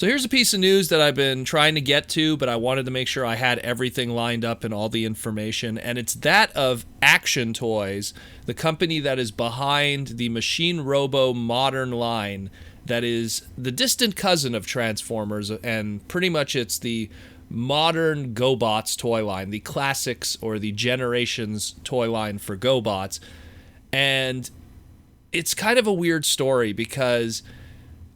So here's a piece of news that I've been trying to get to, but I wanted to make sure I had everything lined up and all the information. And it's that of Action Toys, the company that is behind the Machine Robo modern line that is the distant cousin of Transformers. And pretty much it's the modern Gobots toy line, the classics or the Generations toy line for Gobots. And it's kind of a weird story because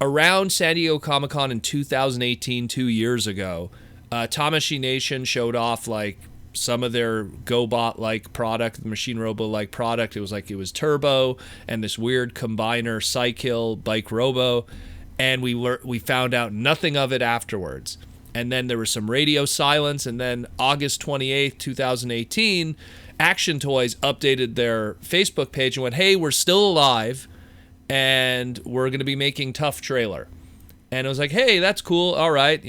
around San Diego Comic-Con in 2018, 2 years ago, Tamashii Nation showed off like some of their GoBot-like product, the Machine Robo-like product. It was Turbo and this weird combiner Cykill Bike Robo, and we found out nothing of it afterwards. And then there was some radio silence, and then August 28th, 2018, Action Toys updated their Facebook page and went, "Hey, we're still alive, and we're going to be making Tough Trailer." And it was like, hey, that's cool. All right,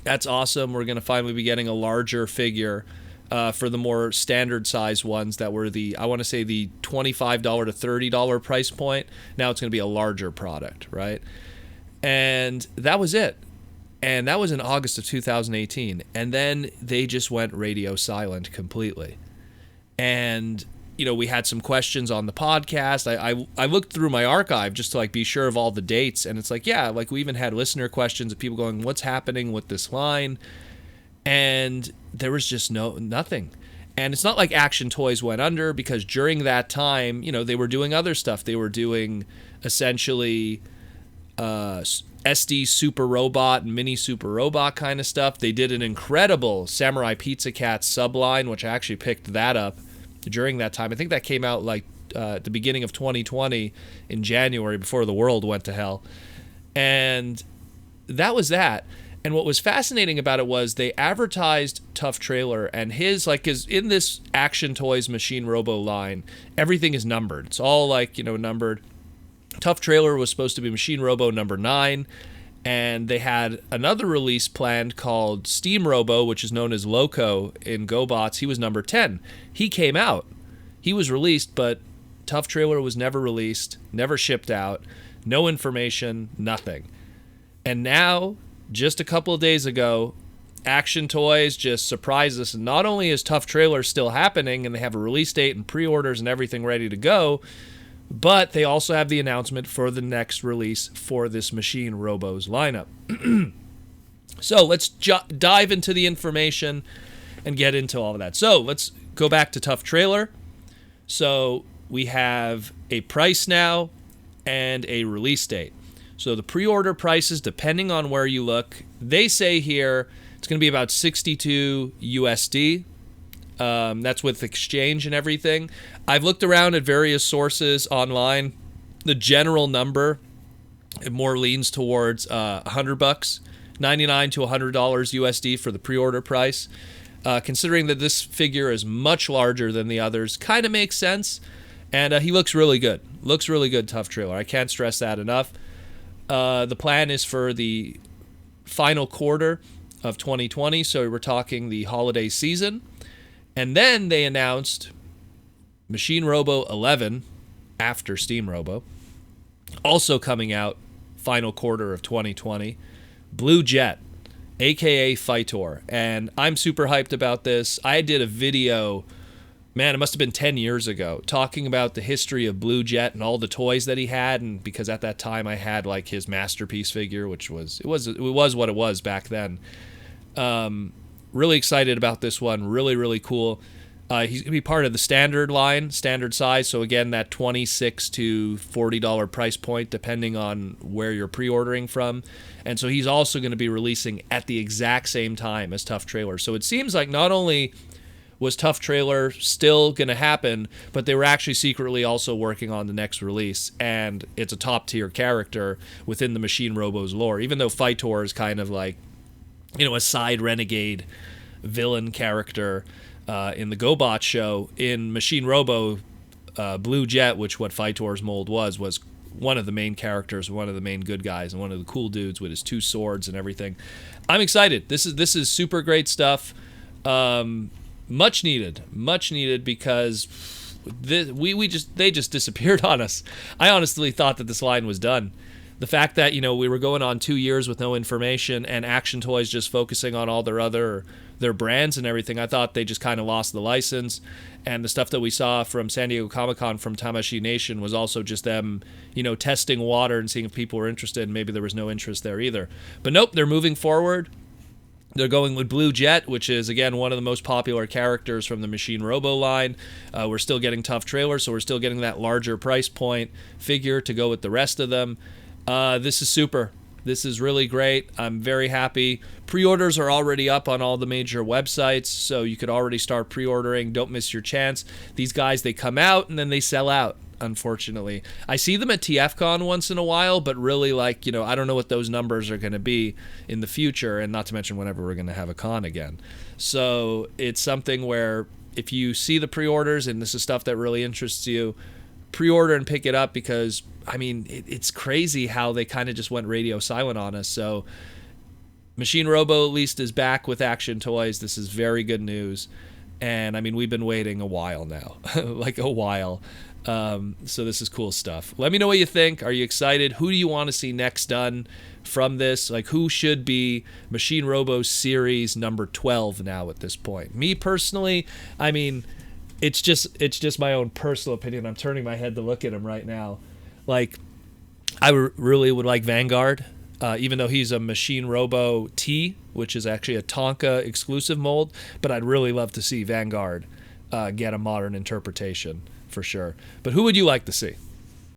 that's awesome. We're going to finally be getting a larger figure for the more standard size ones that were I want to say the $25 to $30 price point. Now it's going to be a larger product, right? And that was it. And that was in August of 2018. And then they just went radio silent completely. And we had some questions on the podcast. I looked through my archive just to like be sure of all the dates, and it's like, yeah, like we even had listener questions of people going, "What's happening with this line?" And there was just nothing. And it's not like Action Toys went under, because during that time, they were doing other stuff. They were doing essentially SD Super Robot and Mini Super Robot kind of stuff. They did an incredible Samurai Pizza Cat subline, which I actually picked that up during that time. I think that came out like at the beginning of 2020 in January, before the world went to hell. And that was that. And what was fascinating about it was they advertised Tough Trailer, and his in this Action Toys Machine Robo line, everything is numbered. It's all numbered. Tough Trailer was supposed to be Machine Robo number 9, and they had another release planned called Steam Robo, which is known as Loco in GoBots. He was number 10. He came out. He was released, but Tough Trailer was never released, never shipped out, no information, nothing. And now, just a couple of days ago, Action Toys just surprised us. And not only is Tough Trailer still happening, and they have a release date and pre-orders and everything ready to go, but they also have the announcement for the next release for this Machine Robo's lineup. So let's dive into the information and get into all of that. So let's go back to Tough Trailer. So we have a price now and a release date. So the pre-order prices, depending on where you look, they say here it's going to be about 62 USD. That's with exchange and everything. I've looked around at various sources online. The general number, it more leans towards $100, $99 to $100 USD for the pre-order price. Considering that this figure is much larger than the others, kind of makes sense. And he looks really good. Looks really good, Tough Trailer. I can't stress that enough. The plan is for the final quarter of 2020, so we're talking the holiday season. And then they announced Machine Robo 11 after Steam Robo, also coming out final quarter of 2020. Blue Jet, aka Fightor. And I'm super hyped about this. I did a video, man, it must have been 10 years ago, talking about the history of Blue Jet and all the toys that he had. And because at that time I had like his masterpiece figure, which was what it was back then. Really excited about this one. Really, really cool. He's going to be part of the standard line, standard size. So again, that $26 to $40 price point, depending on where you're pre-ordering from. And so he's also going to be releasing at the exact same time as Tough Trailer. So it seems like not only was Tough Trailer still going to happen, but they were actually secretly also working on the next release. And it's a top-tier character within the Machine Robo's lore, even though Fightor is kind of like, a side renegade villain character in the GoBot show. In Machine Robo, Blue Jet, which what Fightor's mold was one of the main characters, one of the main good guys, and one of the cool dudes with his 2 swords and everything. I'm excited. This is super great stuff. Much needed because they just disappeared on us. I honestly thought that this line was done. the fact that, you know, we were going on 2 years with no information and Action Toys just focusing on all their brands and everything, I thought they just kind of lost the license. And the stuff that we saw from San Diego Comic-Con from Tamashii Nation was also just them, you know, testing water and seeing if people were interested, and maybe there was no interest there either. But nope, they're moving forward. They're going with Blue Jet, which is, again, one of the most popular characters from the Machine Robo line. We're still getting tough trailers, so we're still getting that larger price point figure to go with the rest of them. This is super. This is really great. I'm very happy. Pre-orders are already up on all the major websites, so you could already start pre-ordering. Don't miss your chance. These guys, they come out and then they sell out, unfortunately. I see them at TFCon once in a while, but really, like, you know, I don't know what those numbers are going to be in the future, and not to mention whenever we're going to have a con again. So it's something where if you see the pre-orders and this is stuff that really interests you, pre-order and pick it up, because I mean it's crazy how they kind of just went radio silent on us. So Machine Robo at least is back with Action Toys. This is very good news, and I mean we've been waiting a while now like a while. So this is cool stuff. Let me know what you think. Are you excited? Who do you want to see next done from this? Like, who should be Machine Robo Series number 12 now at this point? Me personally, I mean, it's just my own personal opinion. I'm turning my head to look at him right now. Like, I really would like Vanguard, even though he's a Machine Robo T, which is actually a Tonka exclusive mold. But I'd really love to see Vanguard get a modern interpretation for sure. But who would you like to see?